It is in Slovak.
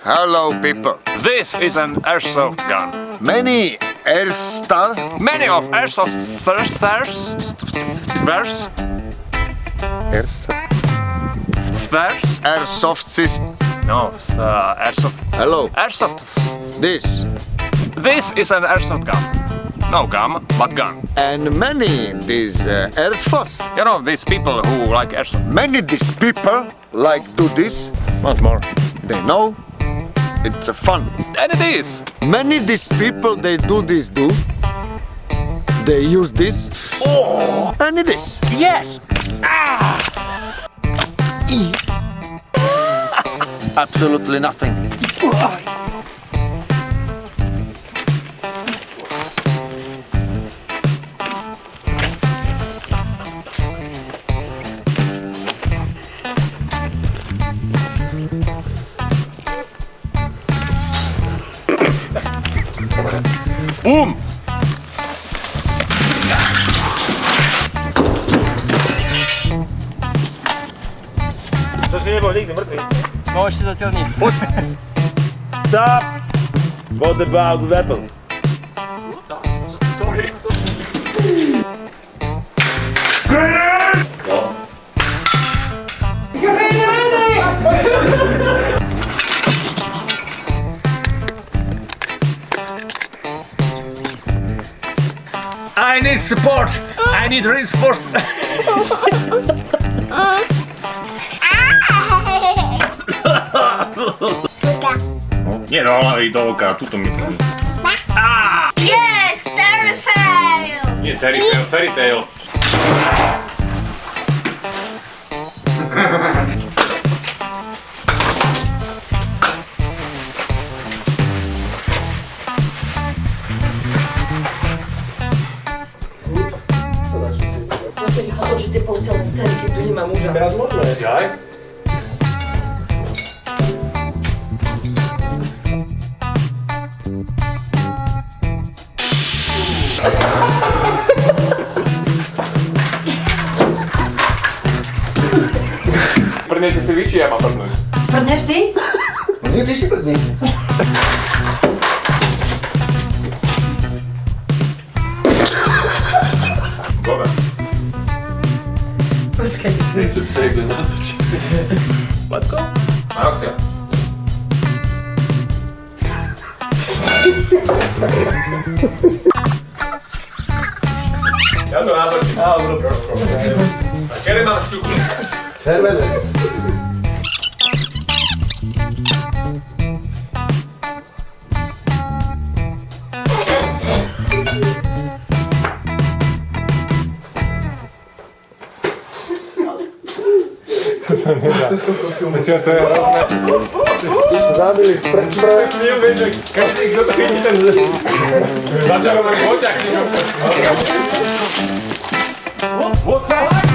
Hello, people. This is an airsoft gun. Many Airsoft. Many of airsofter's Airsoft system. No, airsoft. Hello. Airsoft. This. This is an airsoft gun. No gun, but gun. And many these Airsoft. You know, these people who like airsoft. Many these people like do this. Once more. They know it's a fun. And it is. Many these people they do this do. They use this. Oh, and it is. Yes. Absolutely nothing. Boom! To si nebol nikdy mŕtvý. No ešte zatiaľ nie. Stop! What about weapons? Sorry. I need support. I need reinforcement. Nie do hlavy, do oka, tuto mi to. Yes, terrifying! Nie, fairy tale. Vlastne nechal tie postelné scény, keď tu nemá muža. Teraz môžeme. Jaj? Prdnete si vy, či ja mám prdnúť? Prdneš ty? Nie, ty si prdni. Dobre. Počkaj. Nechcem sa niekde natočiť. Let's go. Akcia. Ja to natočím. Dobre. A kedy mám šťuku? Červené. Čo to je hrozné? Zabili Neviem, že každý, kto to chytí ten začarovaný hoťak. What's that?